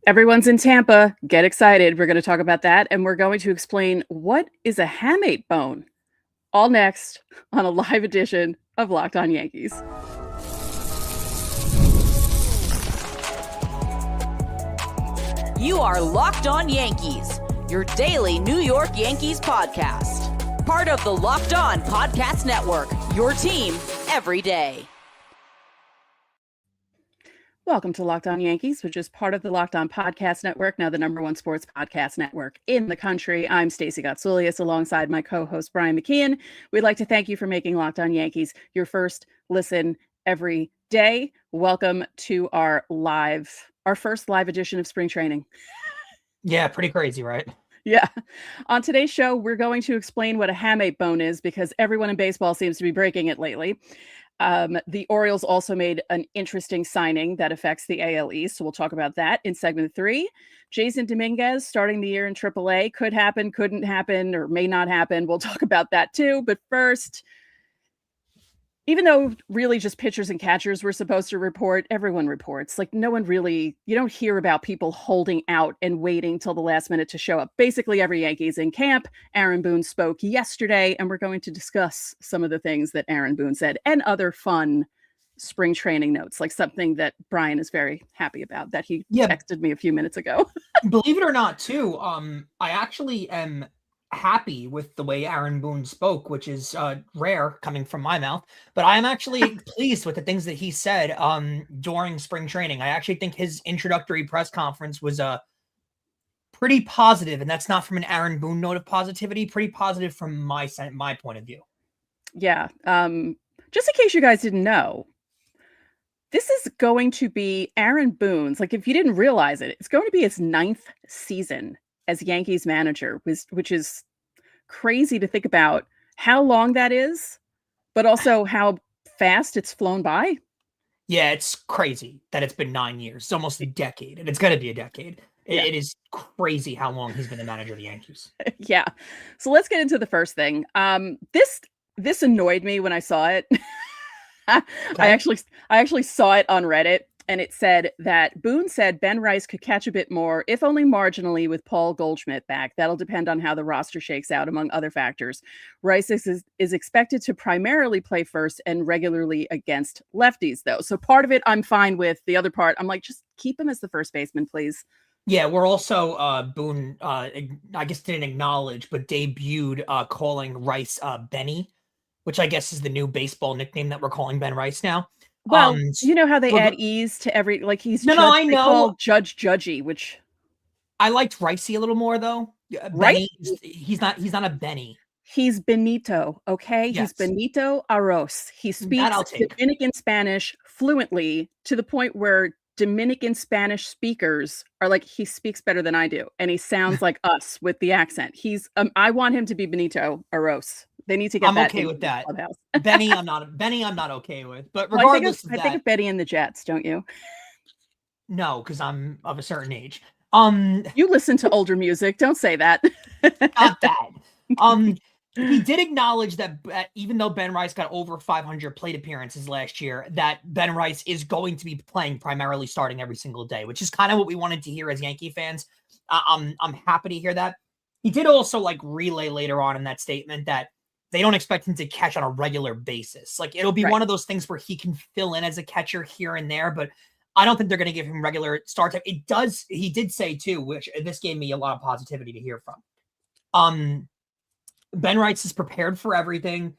Everyone's in Tampa. Get excited. We're going to talk about that, and we're going to explain what is a hamate bone. All next on a live edition of Locked On Yankees. You are Locked On Yankees, your daily New York Yankees podcast. Part of the Locked On Podcast Network, your team every day. Welcome to Locked On Yankees, which is part of the Locked On Podcast Network, now the #1 sports podcast network in the country. I'm Stacey Gotsoulias alongside my co-host Brian McKeon. We'd like to thank you for making Locked On Yankees your first listen every day. Welcome to our first live edition of spring training. Yeah, pretty crazy, right? Yeah. On today's show, we're going to explain what a hamate bone is because everyone in baseball seems to be breaking it lately. The Orioles also made an interesting signing that affects the AL East, so we'll talk about that in segment 3. Jasson Dominguez starting the year in AAA could happen, couldn't happen, or may not happen. We'll talk about that too. But first, even though really just pitchers and catchers were supposed to report, everyone reports. Like no one really, you don't hear about people holding out and waiting till the last minute to show up. Basically every Yankee's in camp. Aaron Boone spoke yesterday, and we're going to discuss some of the things that Aaron Boone said and other fun spring training notes, like something that Brian is very happy about that he texted me a few minutes ago. Believe it or not, too, I actually am happy with the way Aaron Boone spoke, which is rare coming from my mouth, but I am actually pleased with the things that he said during spring training. I actually think his introductory press conference was pretty positive, and that's not from an Aaron Boone note of positivity, pretty positive from my point of view. Yeah. Just in case you guys didn't know, this is going to be Aaron Boone's, like if you didn't realize it, it's going to be his 9th season as Yankees manager, which is crazy to think about how long that is, but also how fast it's flown by. Yeah, it's crazy that it's been 9 years. It's almost a decade, and it's going to be a decade. Yeah. It is crazy how long he's been the manager of the Yankees. Yeah. So let's get into the first thing. This annoyed me when I saw it. Okay. I actually saw it on Reddit. And it said that Boone said Ben Rice could catch a bit more, if only marginally, with Paul Goldschmidt back. That'll depend on how the roster shakes out, among other factors. Rice is expected to primarily play first and regularly against lefties, though. So part of it I'm fine with. The other part, I'm like, just keep him as the first baseman, please. Yeah, we're also, Boone, I guess didn't acknowledge, but debuted calling Rice Benny, which I guess is the new baseball nickname that we're calling Ben Rice now. Well, you know how they add E's to every, like he's I know. Judge Judgy, which I liked Ricey a little more though. Right? Benny, he's not a Benny. He's Benito, okay? Yes. He's Benito Aros. He speaks Dominican Spanish fluently to the point where Dominican Spanish speakers are like, he speaks better than I do, and he sounds like us with the accent. He's I want him to be Benito Aros. They need to get that. I'm okay with that. Benny, I'm not okay with. But regardless, I think of Betty and the Jets, don't you? No, because I'm of a certain age. You listen to older music. Don't say that. Not that. He did acknowledge that even though Ben Rice got over 500 plate appearances last year, that Ben Rice is going to be playing primarily starting every single day, which is kind of what we wanted to hear as Yankee fans. I'm happy to hear that. He did also relay later on in that statement that they don't expect him to catch on a regular basis. Like it'll be one of those things where he can fill in as a catcher here and there, but I don't think they're going to give him regular start time. He did say too, which this gave me a lot of positivity to hear from. Ben Rice is prepared for everything.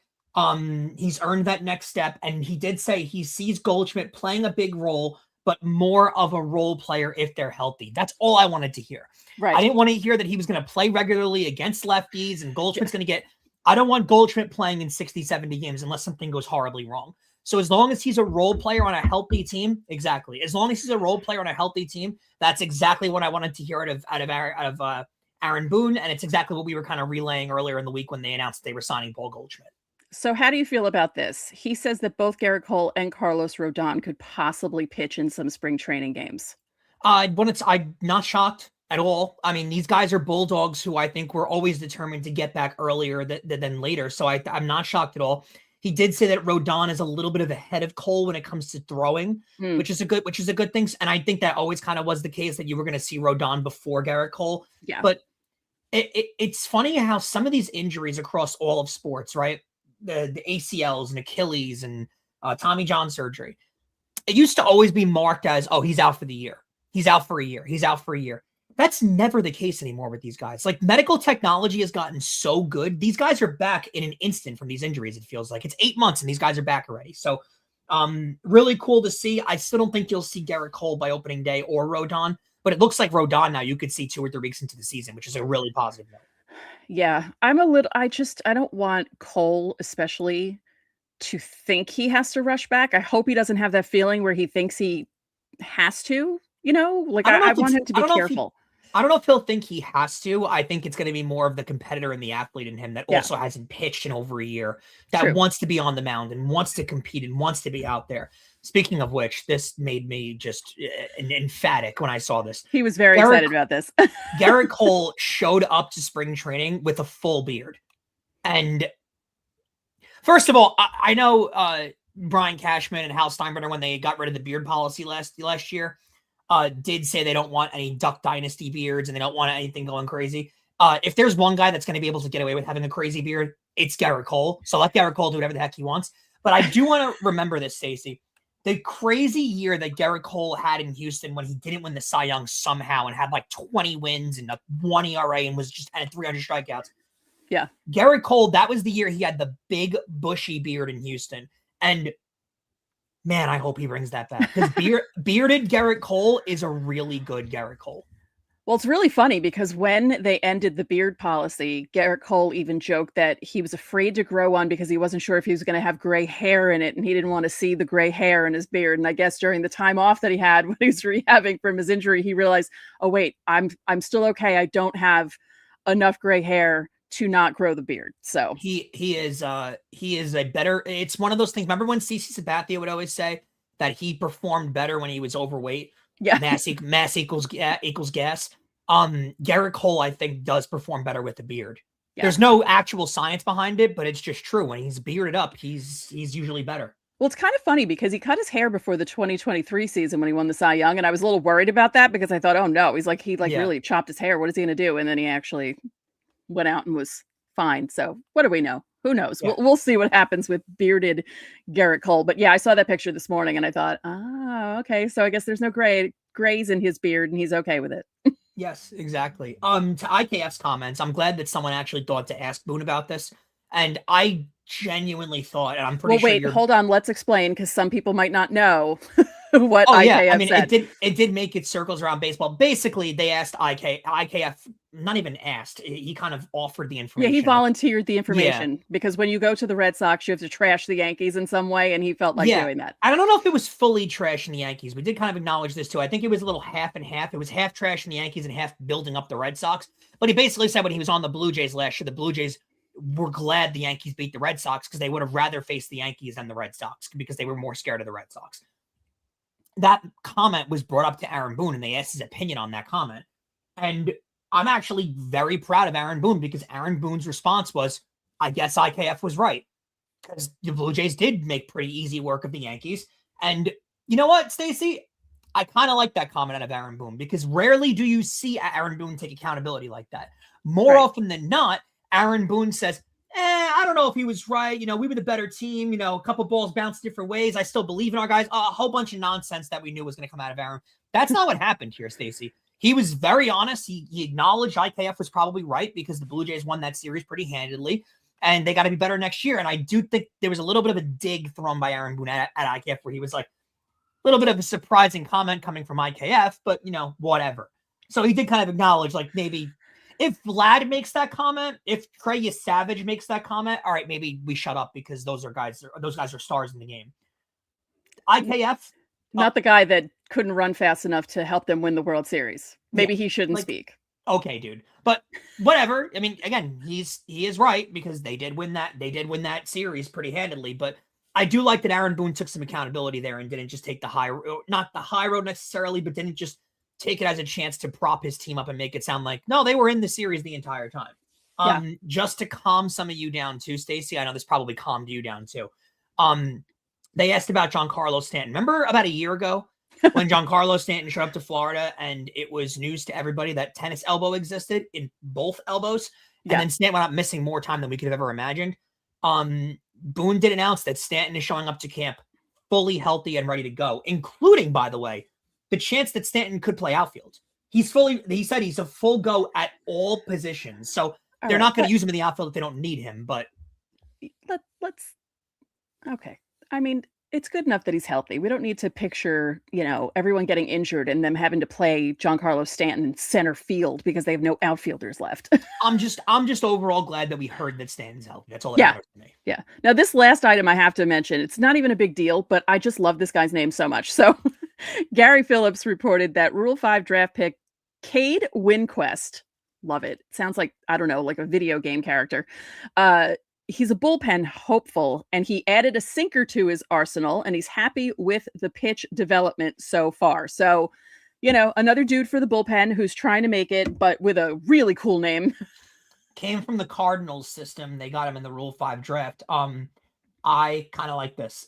He's earned that next step. And he did say he sees Goldschmidt playing a big role, but more of a role player if they're healthy. That's all I wanted to hear. Right. I didn't want to hear that he was going to play regularly against lefties and Goldschmidt's going to get, I don't want Goldschmidt playing in 60, 70 games unless something goes horribly wrong. So as long as he's a role player on a healthy team, exactly. As long as he's a role player on a healthy team, that's exactly what I wanted to hear out of Aaron Boone, and it's exactly what we were kind of relaying earlier in the week when they announced they were signing Paul Goldschmidt. So how do you feel about this? He says that both Gerrit Cole and Carlos Rodon could possibly pitch in some spring training games. I'm not shocked at all. I mean, these guys are Bulldogs who I think were always determined to get back earlier than later. So I'm not shocked at all. He did say that Rodon is a little bit of ahead of Cole when it comes to throwing, which is a good thing. And I think that always kind of was the case, that you were going to see Rodon before Gerrit Cole. Yeah. But it's funny how some of these injuries across all of sports, right? The ACLs and Achilles and Tommy John surgery, it used to always be marked as, oh, he's out for the year. He's out for a year. He's out for a year. That's never the case anymore with these guys. Like, medical technology has gotten so good. These guys are back in an instant from these injuries. It feels like it's 8 months and these guys are back already. So really cool to see. I still don't think you'll see Gerrit Cole by opening day or Rodon, but it looks like Rodon now you could see 2 or 3 weeks into the season, which is a really positive note. Yeah, I don't want Cole especially to think he has to rush back. I hope he doesn't have that feeling where he thinks he has to, like I want him to be careful. I don't know if he'll think he has to. I think it's going to be more of the competitor and the athlete in him that also hasn't pitched in over a year, that wants to be on the mound and wants to compete and wants to be out there. Speaking of which, this made me just emphatic when I saw this. He was very excited about this. Gerrit Cole showed up to spring training with a full beard. And first of all, I know Brian Cashman and Hal Steinbrenner, when they got rid of the beard policy last year, did say they don't want any Duck Dynasty beards and they don't want anything going crazy. If there's one guy that's going to be able to get away with having a crazy beard, it's Gerrit Cole. So let Gerrit Cole do whatever the heck he wants. But I do want to remember this, Stacey. The crazy year that Gerrit Cole had in Houston when he didn't win the Cy Young somehow and had like 20 wins and a 1 ERA and was just at 300 strikeouts. Yeah. Gerrit Cole, that was the year he had the big bushy beard in Houston. And man, I hope he brings that back, because bearded Gerrit Cole is a really good Gerrit Cole. Well, it's really funny because when they ended the beard policy, Gerrit Cole even joked that he was afraid to grow one because he wasn't sure if he was going to have gray hair in it, and he didn't want to see the gray hair in his beard. And I guess during the time off that he had when he was rehabbing from his injury, he realized, oh wait, I'm still okay. I don't have enough gray hair to not grow the beard. So he is a better. It's one of those things. Remember when CC Sabathia would always say that he performed better when he was overweight? Yeah. Mass equals gas. Gerrit Cole, I think, does perform better with the beard. Yeah. There's no actual science behind it, but it's just true. When he's bearded up, he's usually better. Well, it's kind of funny because he cut his hair before the 2023 season when he won the Cy Young, and I was a little worried about that because I thought, oh no, he really chopped his hair. What is he going to do? And then he actually went out and was fine. So what do we know? Who knows? Yeah. We'll see what happens with bearded Gerrit Cole. But yeah, I saw that picture this morning and I thought, okay. So I guess there's no grays in his beard and he's okay with it. Yes, exactly. To IKF's comments, I'm glad that someone actually thought to ask Boone about this. And I genuinely thought, and I'm pretty sure. Wait, hold on. Let's explain, because some people might not know what IKF said. It did make its circles around baseball. Basically, they asked IKF, not even asked. He kind of offered the information. Yeah, he volunteered the information because when you go to the Red Sox, you have to trash the Yankees in some way, and he felt like doing that. I don't know if it was fully trashing the Yankees. We did kind of acknowledge this too. I think it was a little half and half. It was half trashing the Yankees and half building up the Red Sox. But he basically said when he was on the Blue Jays last year, the Blue Jays were glad the Yankees beat the Red Sox because they would have rather faced the Yankees than the Red Sox because they were more scared of the Red Sox. That comment was brought up to Aaron Boone, and they asked his opinion on that comment. And I'm actually very proud of Aaron Boone because Aaron Boone's response was, I guess IKF was right. Because the Blue Jays did make pretty easy work of the Yankees. And you know what, Stacey? I kind of like that comment out of Aaron Boone because rarely do you see Aaron Boone take accountability like that. More often than not, Aaron Boone says, I don't know if he was right. We were the better team. A couple balls bounced different ways. I still believe in our guys. A whole bunch of nonsense that we knew was going to come out of Aaron. That's not what happened here, Stacey. He was very honest. He acknowledged IKF was probably right because the Blue Jays won that series pretty handedly, and they got to be better next year. And I do think there was a little bit of a dig thrown by Aaron Boone at IKF where he was like, a little bit of a surprising comment coming from IKF, but, whatever. So he did kind of acknowledge, like, maybe if Vlad makes that comment, if Trey Savage makes that comment, all right, maybe we shut up because those guys are stars in the game. IKF, not the guy that couldn't run fast enough to help them win the World Series. Maybe he shouldn't speak. Okay, dude. But whatever. I mean, again, he is right because they did win that series pretty handedly. But I do like that Aaron Boone took some accountability there and didn't just take not the high road necessarily, but didn't just take it as a chance to prop his team up and make it sound like, no, they were in the series the entire time. Just to calm some of you down too, Stacey. I know this probably calmed you down too. They asked about Giancarlo Stanton. Remember about a year ago when Giancarlo Stanton showed up to Florida and it was news to everybody that tennis elbow existed in both elbows? And then Stanton went out missing more time than we could have ever imagined. Boone did announce that Stanton is showing up to camp fully healthy and ready to go, including, by the way, the chance that Stanton could play outfield. He said he's a full go at all positions. So they're not going to use him in the outfield if they don't need him, but okay. I mean, it's good enough that he's healthy. We don't need to picture, everyone getting injured and them having to play Giancarlo Stanton in center field because they have no outfielders left. I'm just overall glad that we heard that Stanton's healthy. That's all that matters to me. Yeah. Now, this last item I have to mention, it's not even a big deal, but I just love this guy's name so much. So Gary Phillips reported that Rule 5 draft pick Cade Winquest, love it. Sounds like, I don't know, like a video game character. He's a bullpen hopeful, and he added a sinker to his arsenal, and he's happy with the pitch development so far. So, another dude for the bullpen who's trying to make it, but with a really cool name. Came from the Cardinals system. They got him in the Rule 5 draft. I kind of like this.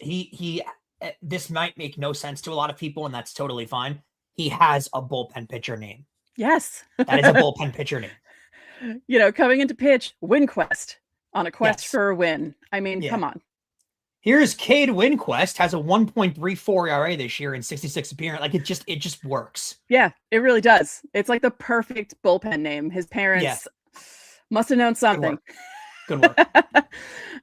This might make no sense to a lot of people, and that's totally fine. He has a bullpen pitcher name. Yes. That is a bullpen pitcher name. Coming into pitch, Winquest. On a quest for a win. I mean, come on. Here's Cade Winquest, has a 1.34 ERA this year in 66 appearances. Like it just works. Yeah, it really does. It's like the perfect bullpen name. His parents must have known something. Good work.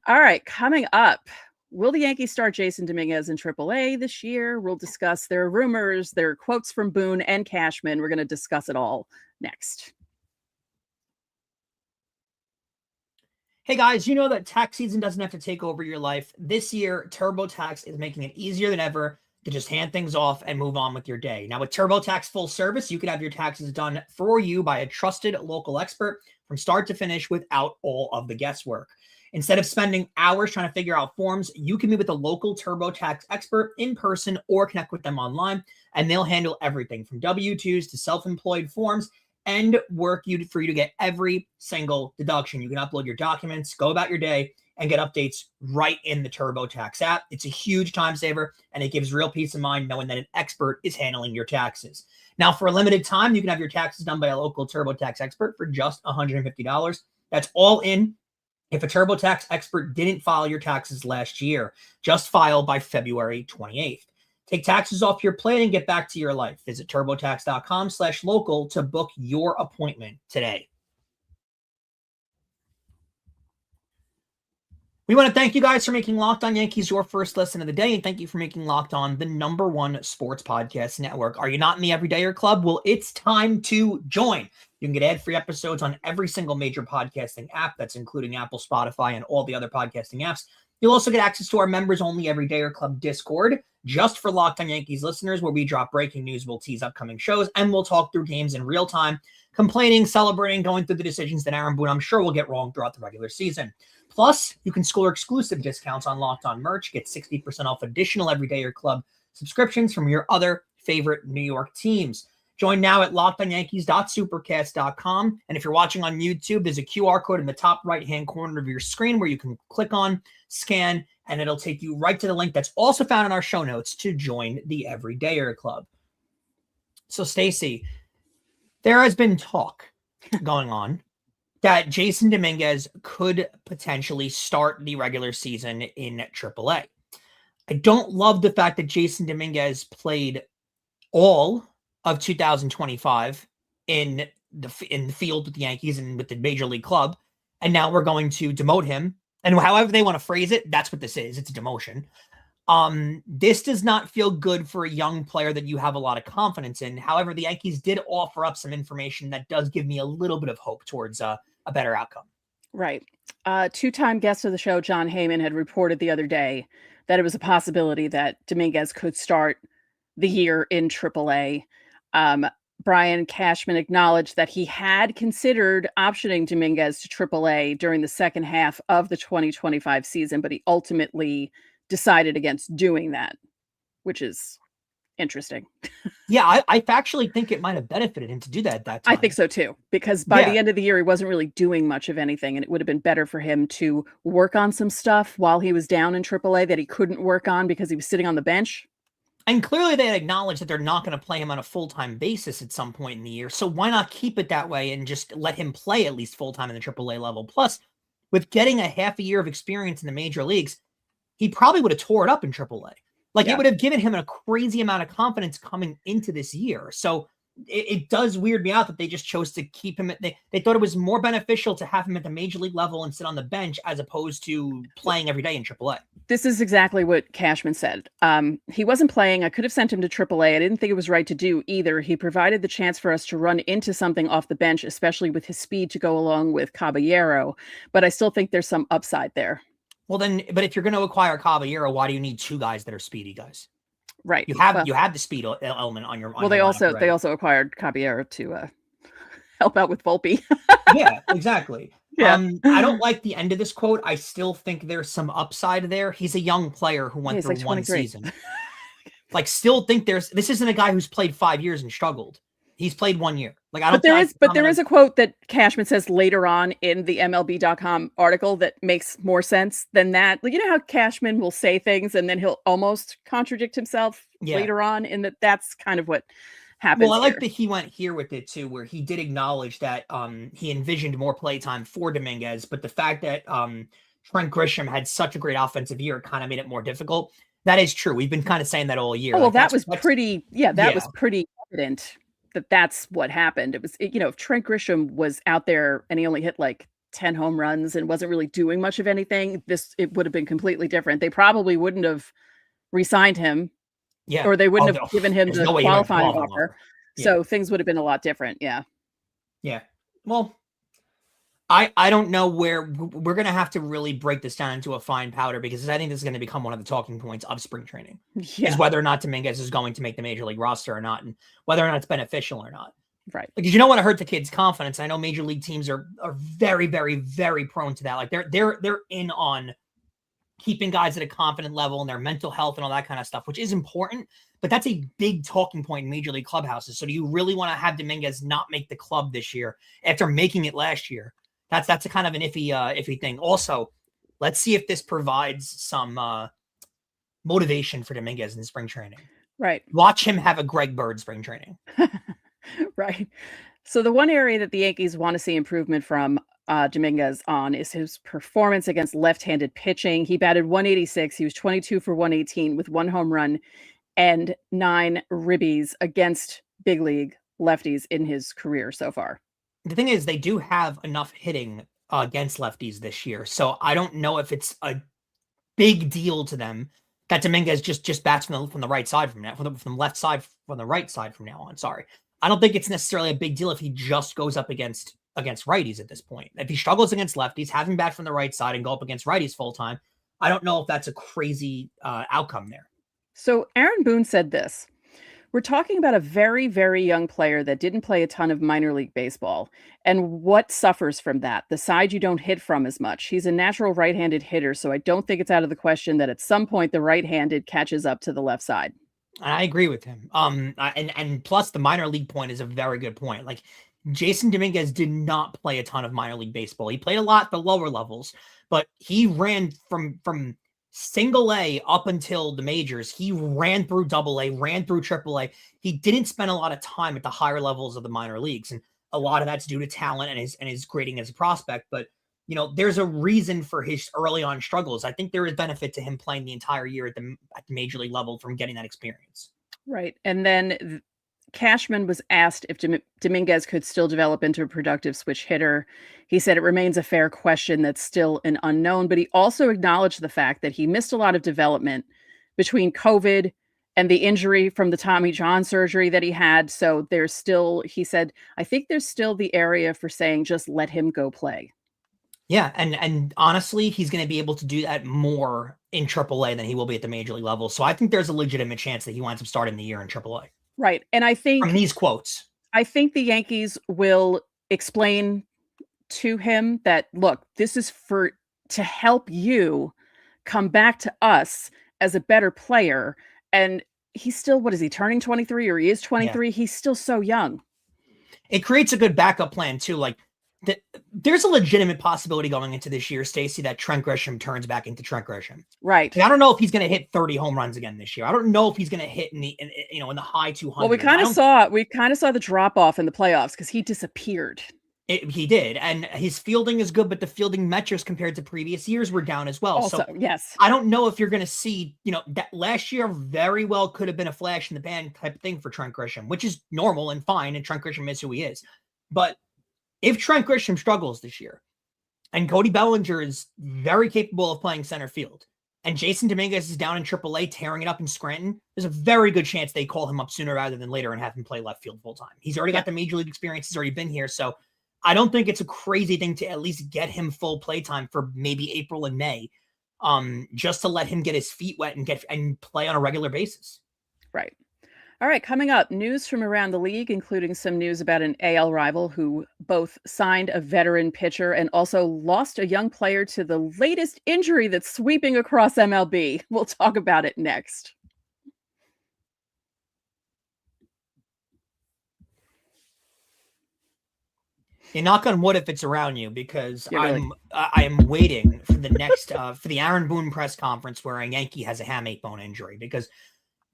All right, coming up. Will the Yankees start Jasson Dominguez in AAA this year? We'll discuss their rumors, their quotes from Boone and Cashman. We're going to discuss it all next. Hey guys, you know that tax season doesn't have to take over your life. This year, TurboTax is making it easier than ever to just hand things off and move on with your day. Now with TurboTax Full Service, you can have your taxes done for you by a trusted local expert from start to finish without all of the guesswork. Instead of spending hours trying to figure out forms, you can meet with a local TurboTax expert in person or connect with them online, and they'll handle everything from W-2s to self-employed forms and work for you to get every single deduction. You can upload your documents, go about your day, and get updates right in the TurboTax app. It's a huge time saver, and it gives real peace of mind knowing that an expert is handling your taxes. Now, for a limited time, you can have your taxes done by a local TurboTax expert for just $150. That's all in. If a TurboTax expert didn't file your taxes last year, just file by February 28th. Take taxes off your plate and get back to your life. Visit TurboTax.com/local to book your appointment today. We want to thank you guys for making Locked On Yankees your first listen of the day, and thank you for making Locked On the #1 sports podcast network. Are you not in the Everydayer Club? Well, it's time to join. You can get ad-free episodes on every single major podcasting app. That's including Apple, Spotify, and all the other podcasting apps. You'll also get access to our members-only Everydayer Club Discord, just for Locked On Yankees listeners, where we drop breaking news, we'll tease upcoming shows, and we'll talk through games in real time, complaining, celebrating, going through the decisions that Aaron Boone, I'm sure, will get wrong throughout the regular season. Plus, you can score exclusive discounts on Locked On merch, get 60% off additional Everydayer Club subscriptions from your other favorite New York teams. Join now at lockedonyankees.supercast.com. And if you're watching on YouTube, there's a QR code in the top right-hand corner of your screen where you can click on, scan, and it'll take you right to the link that's also found in our show notes to join the Everydayer Club. So, Stacey, there has been talk going on that Jasson Dominguez could potentially start the regular season in AAA. I don't love the fact that Jasson Dominguez played all of 2025 in the field with the Yankees and with the major league club, and now we're going to demote him. And however they want to phrase it, that's what this is. It's a demotion. This does not feel good for a young player that you have a lot of confidence in. However, the Yankees did offer up some information that does give me a little bit of hope towards a better outcome. Right. Two-time guest of the show, John Heyman, had reported the other day that it was a possibility that Dominguez could start the year in AAA. Brian Cashman acknowledged that he had considered optioning Dominguez to AAA during the second half of the 2025 season, but he ultimately decided against doing that, which is interesting. Yeah, I actually think it might have benefited him to do that at that time. I think so too, because by the end of the year, he wasn't really doing much of anything, and it would have been better for him to work on some stuff while he was down in AAA that he couldn't work on because he was sitting on the bench. And clearly they had acknowledged that they're not going to play him on a full-time basis at some point in the year. So why not keep it that way and just let him play at least full-time in the AAA level? Plus, with getting a half a year of experience in the major leagues, he probably would have tore it up in AAA. Like, it would have given him a crazy amount of confidence coming into this year. So it does weird me out that they just chose to keep him. They thought it was more beneficial to have him at the major league level and sit on the bench as opposed to playing every day in AAA. This is exactly what Cashman said. He wasn't playing. I could have sent him to AAA. I didn't think it was right to do either. He provided the chance for us to run into something off the bench, especially with his speed to go along with Caballero. But I still think there's some upside there. Well, then, but if you're going to acquire Caballero, why do you need two guys that are speedy guys? Right. You have the speed element on your. Well, they also acquired Caballero to help out with Volpe. Yeah, exactly. Yeah. I don't like the end of this quote. I still think there's some upside there. He's a young player who went through one season. Like, still think this isn't a guy who's played 5 years and struggled. He's played 1 year. Like, I don't. But there is a quote that Cashman says later on in the MLB.com article that makes more sense than that. Like, you know how Cashman will say things and then he'll almost contradict himself later on, and that's kind of what happens. Well, I like that he went here with it too, where he did acknowledge that he envisioned more play time for Dominguez, but the fact that Trent Grisham had such a great offensive year kind of made it more difficult. That is true. We've been kind of saying that all year. Oh, well, that was pretty evident. That's what happened. It was, if Trent Grisham was out there and he only hit like 10 home runs and wasn't really doing much of anything, it would have been completely different. They probably wouldn't have re-signed him, or they wouldn't have given him the qualifying offer. So things would have been a lot different. Yeah. Well, I don't know where we're going to have to really break this down into a fine powder, because I think this is going to become one of the talking points of spring training is whether or not Dominguez is going to make the major league roster or not, and whether or not it's beneficial or not. Right. Because you don't want to hurt the kid's confidence. I know major league teams are very, very, very prone to that. Like, they're in on keeping guys at a confident level and their mental health and all that kind of stuff, which is important, but that's a big talking point in major league clubhouses. So do you really want to have Dominguez not make the club this year after making it last year? That's a kind of an iffy thing. Also, let's see if this provides some motivation for Dominguez in spring training. Right. Watch him have a Greg Bird spring training. Right. So the one area that the Yankees want to see improvement from Dominguez on is his performance against left-handed pitching. He batted 186. He was 22 for 118 with 1 home run and 9 ribbies against big league lefties in his career so far. The thing is, they do have enough hitting against lefties this year, so I don't know if it's a big deal to them that Dominguez just bats from the right side from now, from the left side, from the right side from now on. Sorry, I don't think it's necessarily a big deal if he just goes up against righties at this point. If he struggles against lefties, having bat from the right side and go up against righties full time, I don't know if that's a crazy outcome there. So Aaron Boone said this. We're talking about a very, very young player that didn't play a ton of minor league baseball. And what suffers from that? The side you don't hit from as much. He's a natural right-handed hitter, so I don't think it's out of the question that at some point the right-handed catches up to the left side. I agree with him. And plus the minor league point is a very good point. Like, Jasson Dominguez did not play a ton of minor league baseball. He played a lot at the lower levels, but he ran from single A up until the majors. He ran through double A, ran through triple A. He didn't spend a lot of time at the higher levels of the minor leagues. And a lot of that's due to talent and his grading as a prospect. But, there's a reason for his early on struggles. I think there is benefit to him playing the entire year at the major league level from getting that experience. Right. And then Cashman was asked if Dominguez could still develop into a productive switch hitter. He said it remains a fair question that's still an unknown, but he also acknowledged the fact that he missed a lot of development between COVID and the injury from the Tommy John surgery that he had. So he said, I think there's still the area for saying, just let him go play. Yeah. And honestly, he's going to be able to do that more in AAA than he will be at the major league level. So I think there's a legitimate chance that he winds up starting the year in AAA. Right. And I think from these quotes, I think the Yankees will explain to him that, look, this is to help you come back to us as a better player. And he's still, what is he, turning 23, or he is 23? Yeah. He's still so young. It creates a good backup plan too. Like there's a legitimate possibility going into this year, Stacey, that Trent Grisham turns back into Trent Grisham. Right. Like, I don't know if he's going to hit 30 home runs again this year. I don't know if he's going to hit in the high 200s. Well, we kind of saw the drop off in the playoffs because he disappeared. He did, and his fielding is good, but the fielding metrics compared to previous years were down as well. Also, so yes, I don't know if you're going to see, that last year very well could have been a flash in the pan type of thing for Trent Grisham, which is normal and fine, and Trent Grisham is who he is. But if Trent Grisham struggles this year, and Cody Bellinger is very capable of playing center field, and Jasson Dominguez is down in AAA tearing it up in Scranton, there's a very good chance they call him up sooner rather than later and have him play left field full time. He's already got the major league experience. He's already been here. So I don't think it's a crazy thing to at least get him full play time for maybe April and May, just to let him get his feet wet and play on a regular basis. Right. All right, coming up, news from around the league, including some news about an AL rival who both signed a veteran pitcher and also lost a young player to the latest injury that's sweeping across MLB. We'll talk about it next. You knock on wood if it's around you, because I am waiting for the next for the Aaron Boone press conference where a Yankee has a hamate bone injury, because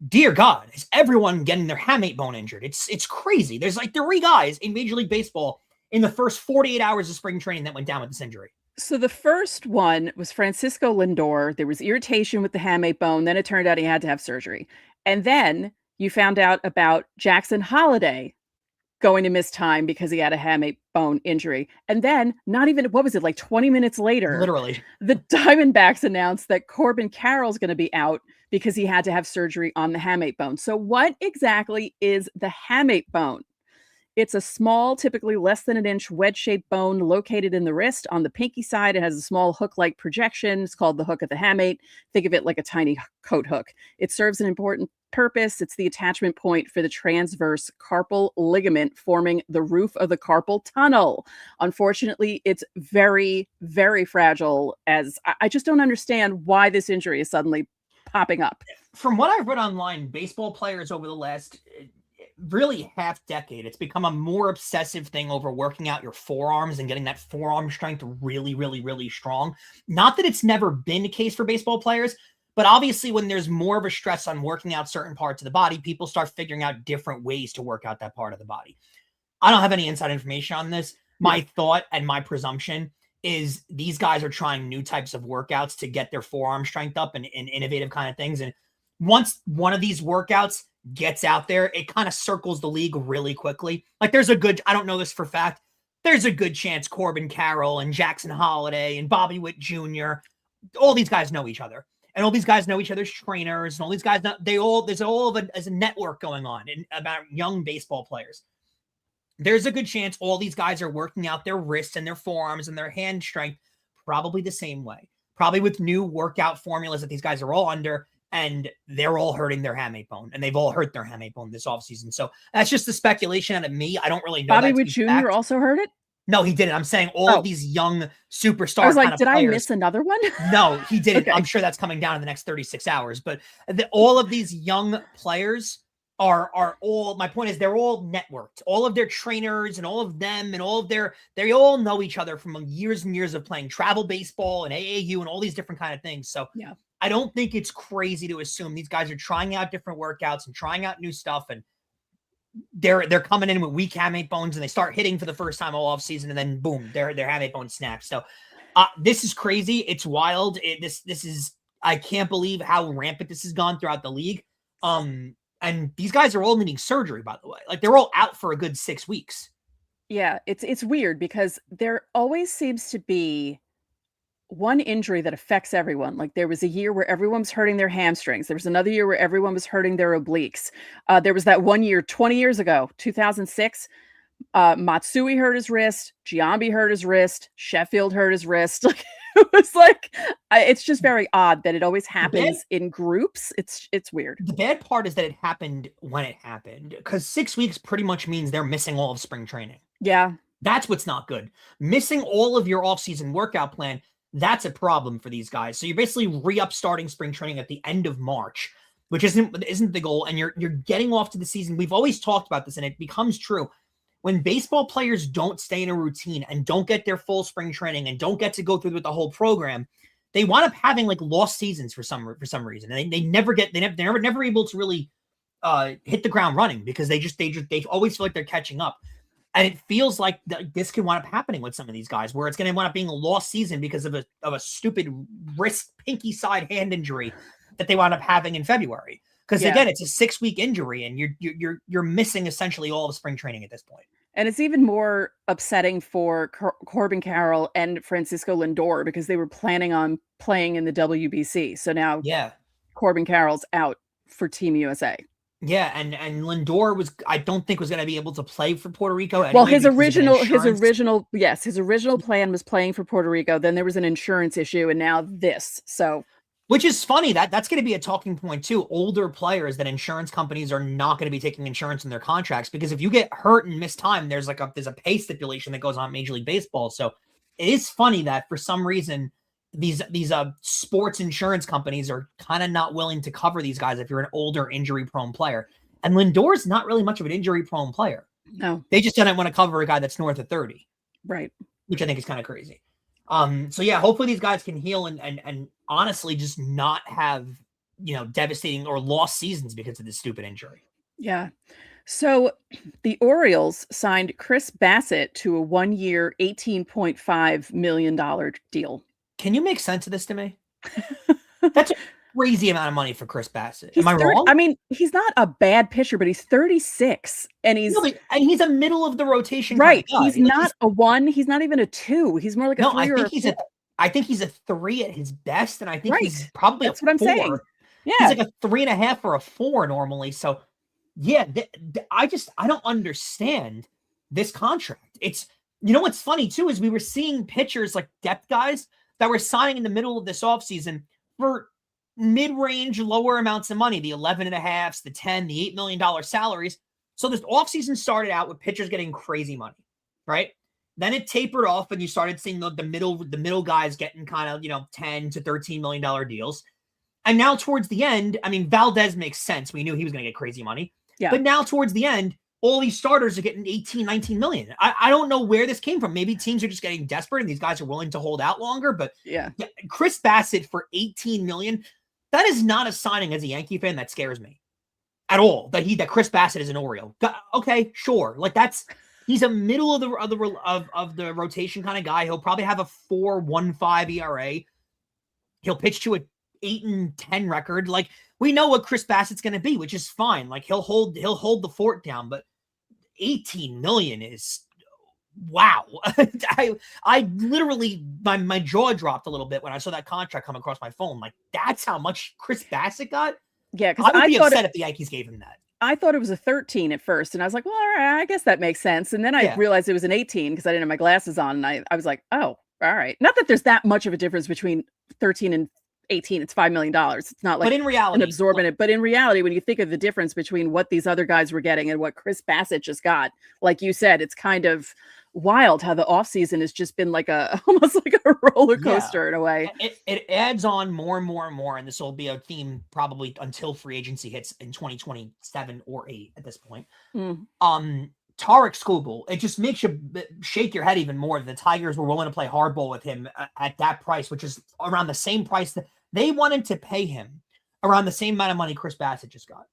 dear God, is everyone getting their hamate bone injured? It's crazy. There's like 3 guys in Major League Baseball in the first 48 hours of spring training that went down with this injury. So the first one was Francisco Lindor. There was irritation with the hamate bone. Then it turned out he had to have surgery. And then you found out about Jackson Holliday going to miss time because he had a hamate bone injury. And then not even, what was it, like 20 minutes later, literally, the Diamondbacks announced that Corbin Carroll's going to be out because he had to have surgery on the hamate bone. So what exactly is the hamate bone? It's a small, typically less than an inch wedge-shaped bone located in the wrist. On the pinky side, it has a small hook-like projection. It's called the hook of the hamate. Think of it like a tiny coat hook. It serves an important purpose. It's the attachment point for the transverse carpal ligament forming the roof of the carpal tunnel. Unfortunately, it's very, very fragile, as I just don't understand why this injury is suddenly popping up. From what I've read online, baseball players over the last really half decade, it's become a more obsessive thing over working out your forearms and getting that forearm strength really, really, really strong. Not that it's never been the case for baseball players, but obviously when there's more of a stress on working out certain parts of the body, people start figuring out different ways to work out that part of the body. I don't have any inside information on this. My thought and my presumption is these guys are trying new types of workouts to get their forearm strength up and innovative kind of things. And once one of these workouts gets out there, it kind of circles the league really quickly. Like there's a good, I don't know this for fact, there's a good chance Corbin Carroll and Jackson Holliday and Bobby Witt Jr., all these guys know each other. And all these guys know each other's trainers, and all these guys, there's a network going on about young baseball players. There's a good chance all these guys are working out their wrists and their forearms and their hand strength probably the same way, probably with new workout formulas that these guys are all under, and they're all hurting their hamate bone, and they've all hurt their hamate bone this offseason. So that's just the speculation out of me. I don't really know. Bobby Witt Jr. also hurt it? No, he didn't. I'm saying all of these young superstars. I was like, did I miss another one? No, he didn't. Okay. I'm sure that's coming down in the next 36 hours. But all of these young players are all, my point is they're all networked. All of their trainers and all of them and they all know each other from years and years of playing travel baseball and AAU and all these different kind of things. So yeah, I don't think it's crazy to assume these guys are trying out different workouts and trying out new stuff, and they're coming in with weak hamate bones and they start hitting for the first time all off season, and then boom, their hamate bone snaps. So this is crazy. It's wild. This is, I can't believe how rampant this has gone throughout the league. And these guys are all needing surgery, by the way. Like they're all out for a good 6 weeks. Yeah, it's weird because there always seems to be one injury that affects everyone. Like there was a year where everyone was hurting their hamstrings. There was another year where everyone was hurting their obliques. There was that one year, 20 years ago, 2006, Matsui hurt his wrist, Giambi hurt his wrist, Sheffield hurt his wrist. Like it was like, it's just very odd that it always happens in groups. It's weird. The bad part is that it happened when it happened, because 6 weeks pretty much means they're missing all of spring training. Yeah. That's what's not good. Missing all of your offseason workout plan, that's a problem for these guys. So you're basically re-up starting spring training at the end of March. which isn't the goal. And you're getting off to the season. We've always talked about this, and it becomes true. When baseball players don't stay in a routine and don't get their full spring training and don't get to go through with the whole program, they wind up having like lost seasons for some reason. And they're never able to really hit the ground running because they always feel like they're catching up. And it feels like this could wind up happening with some of these guys, where it's going to wind up being a lost season because of a stupid wrist pinky side hand injury that they wind up having in February. Because again, it's a 6-week injury, and you're missing essentially all of spring training at this point. And it's even more upsetting for Corbin Carroll and Francisco Lindor, because they were planning on playing in the WBC. So now Corbin Carroll's out for Team USA. Yeah, and Lindor I don't think was going to be able to play for Puerto Rico anyway. Well, his original plan was playing for Puerto Rico. Then there was an insurance issue, and now this. So, which is funny, that's going to be a talking point too. Older players, that insurance companies are not going to be taking insurance in their contracts, because if you get hurt and miss time, there's a pay stipulation that goes on in Major League Baseball. So it is funny that for some reason these sports insurance companies are kind of not willing to cover these guys if you're an older, injury-prone player. And Lindor's not really much of an injury-prone player. No. They just didn't want to cover a guy that's north of 30. Right. Which I think is kind of crazy. So yeah, hopefully these guys can heal and honestly just not have, devastating or lost seasons because of this stupid injury. Yeah. So the Orioles signed Chris Bassitt to a 1-year, $18.5 million deal. Can you make sense of this to me? That's a crazy amount of money for Chris Bassitt. Am I wrong? I mean, he's not a bad pitcher, but he's 36 and he's a middle of the rotation. Right. Kind of he's not a 1. He's not even a 2. He's more like a 3 or a 4. I think he's a 3 at his best, and I think he's probably That's what I'm 4. saying. Yeah, he's like a 3.5 or a 4 normally. So yeah, I don't understand this contract. It's what's funny too is we were seeing pitchers like depth guys that were signing in the middle of this offseason for mid-range, lower amounts of money, the 11.5s, the 10, the $8 million salaries. So this offseason started out with pitchers getting crazy money, right? Then it tapered off, and you started seeing the middle guys getting kind of, $10 to $13 million deals. And now towards the end, I mean, Valdez makes sense. We knew he was going to get crazy money. Yeah. But now towards the end, all these starters are getting 18, 19 million. I don't know where this came from. Maybe teams are just getting desperate and these guys are willing to hold out longer. But yeah, Chris Bassitt for 18 million, that is not a signing as a Yankee fan that scares me at all. That Chris Bassitt is an Oriole. Okay, sure. Like he's a middle of the rotation kind of guy. He'll probably have a 4.15 ERA. He'll pitch to a 8-10 record. Like, we know what Chris Bassitt's going to be, which is fine. Like, he'll hold the fort down, but 18 million is wow. I literally, my jaw dropped a little bit when I saw that contract come across my phone. Like, that's how much Chris Bassitt got? Yeah, because I would be upset if the Yankees gave him that. I thought it was a 13 at first, and I was like, well, all right, I guess that makes sense. And then I realized it was an 18 because I didn't have my glasses on, and I was like, oh, all right. Not that there's that much of a difference between 13 and 18. It's $5 million. It's not like but in reality, an absorbent. But in reality, when you think of the difference between what these other guys were getting and what Chris Bassitt just got, like you said, it's kind of wild how the offseason has just been like almost like a roller coaster in a way. It adds on more and more and more, and this will be a theme probably until free agency hits in 2027 or 8 at this point. Tarek Skubal, it just makes you shake your head even more. The Tigers were willing to play hardball with him at that price, which is around the same price that they wanted to pay him, around the same amount of money Chris Bassitt just got.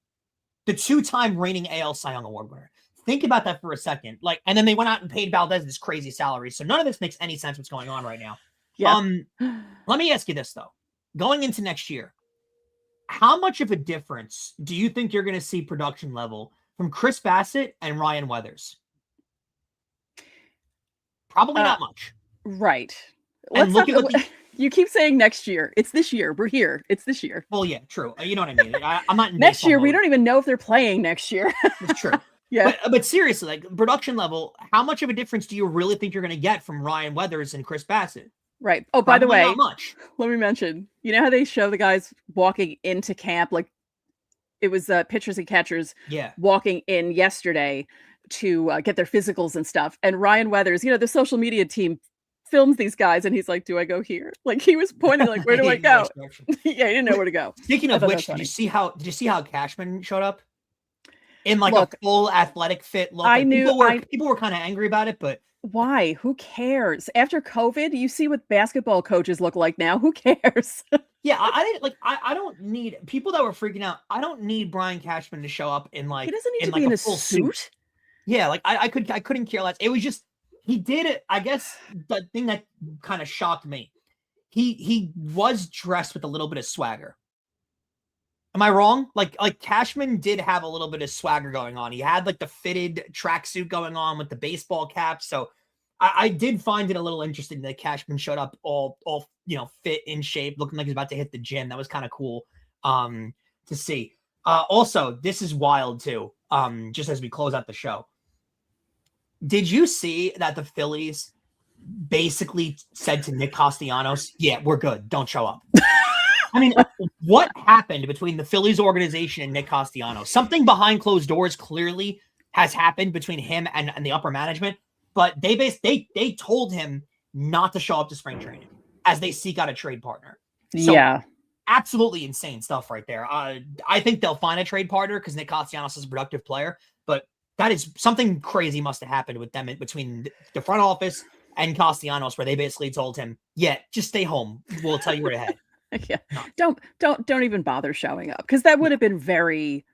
The 2-time reigning AL Cy Young Award winner. Think about that for a second. And then they went out and paid Valdez this crazy salary. So none of this makes any sense what's going on right now. Yeah. Let me ask you this though. Going into next year, how much of a difference do you think you're going to see production level from Chris Bassitt and Ryan Weathers? Probably not much. Right. And you keep saying next year. It's this year. We're here. It's this year. Well, yeah, true. You know what I mean? I'm not in next year. We don't even know if they're playing next year. It's true. Yeah. But seriously, like production level, how much of a difference do you really think you're going to get from Ryan Weathers and Chris Bassitt? Right. Oh, by the way, not much. Let me mention, you know how they show the guys walking into camp? Like it was pitchers and catchers walking in yesterday to get their physicals and stuff. And Ryan Weathers, the social media team films these guys and he's like, do I go here? Like he was pointing like, where do I go? Yeah, he didn't know where to go. Speaking of which, did you see how Cashman showed up in like a full athletic fit look? I knew people were kind of angry about it, but why? Who cares? After COVID, you see what basketball coaches look like now. Who cares? Yeah, I didn't like. I don't need people that were freaking out. I don't need Brian Cashman to show up in like he doesn't need to be in a full suit. Yeah, like I couldn't care less. It was just he did it. I guess the thing that kind of shocked me, he was dressed with a little bit of swagger. Am I wrong? Like Cashman did have a little bit of swagger going on. He had like the fitted tracksuit going on with the baseball cap. So I did find it a little interesting that Cashman showed up all fit in shape, looking like he's about to hit the gym. That was kind of cool to see. Also, this is wild too. Just as we close out the show, did you see that the Phillies basically said to Nick Castellanos, "Yeah, we're good. Don't show up." I mean, what happened between the Phillies organization and Nick Castellanos? Something behind closed doors clearly has happened between him and the upper management, but they told him not to show up to spring training as they seek out a trade partner. So, yeah, absolutely insane stuff right there. I think they'll find a trade partner because Nick Castellanos is a productive player, but that is something crazy must have happened with them between the front office and Castellanos, where they basically told him, "Yeah, just stay home. We'll tell you where to head." Yeah, don't even bother showing up because that would have been very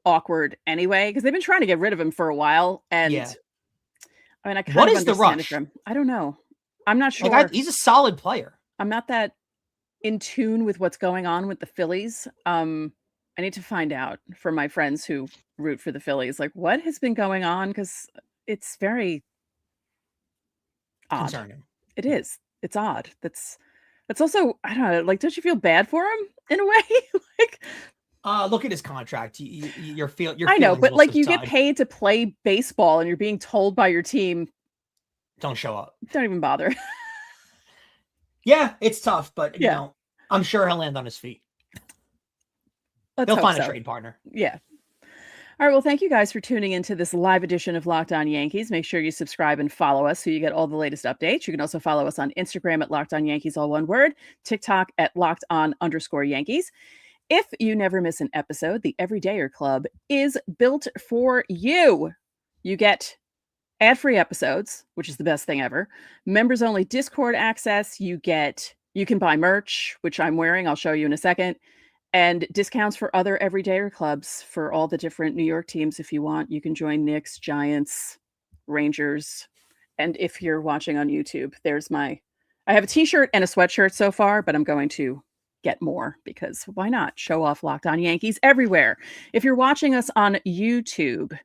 awkward anyway. Because they've been trying to get rid of him for a while, and I mean, I kind of understand the rush? I don't know. I'm not sure. Like he's a solid player. I'm not that in tune with what's going on with the Phillies. I need to find out from my friends who root for the Phillies, like what has been going on because it's very odd. Concerning. It is. It's odd. It's also, I don't know, like, don't you feel bad for him in a way? Like, look at his contract. You're I know, but like you get paid to play baseball and you're being told by your team, don't show up. Don't even bother. Yeah, it's tough, but you know, I'm sure he'll land on his feet. They'll find a trade partner. Yeah. All right. Well, thank you guys for tuning into this live edition of Locked On Yankees. Make sure you subscribe and follow us so you get all the latest updates. You can also follow us on Instagram at Locked On Yankees, all one word, TikTok at LockedOn_Yankees. If you never miss an episode, the Everydayer Club is built for you. You get ad-free episodes, which is the best thing ever. Members only Discord access. You can buy merch, which I'm wearing. I'll show you in a second. And discounts for other Everydayer clubs for all the different New York teams. If you want, you can join Knicks, Giants, Rangers. And if you're watching on YouTube, I have a t-shirt and a sweatshirt so far, but I'm going to get more because why not show off Locked On Yankees everywhere. If you're watching us on YouTube,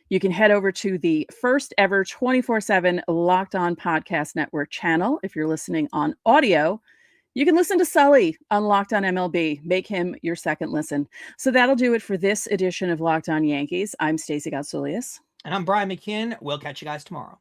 you can head over to the first ever 24/7 Locked On Podcast Network channel. If you're listening on audio, you can listen to Sully on Locked On MLB. Make him your second listen. So that'll do it for this edition of Locked On Yankees. I'm Stacey Gotsoulias. And I'm Brian McKeon. We'll catch you guys tomorrow.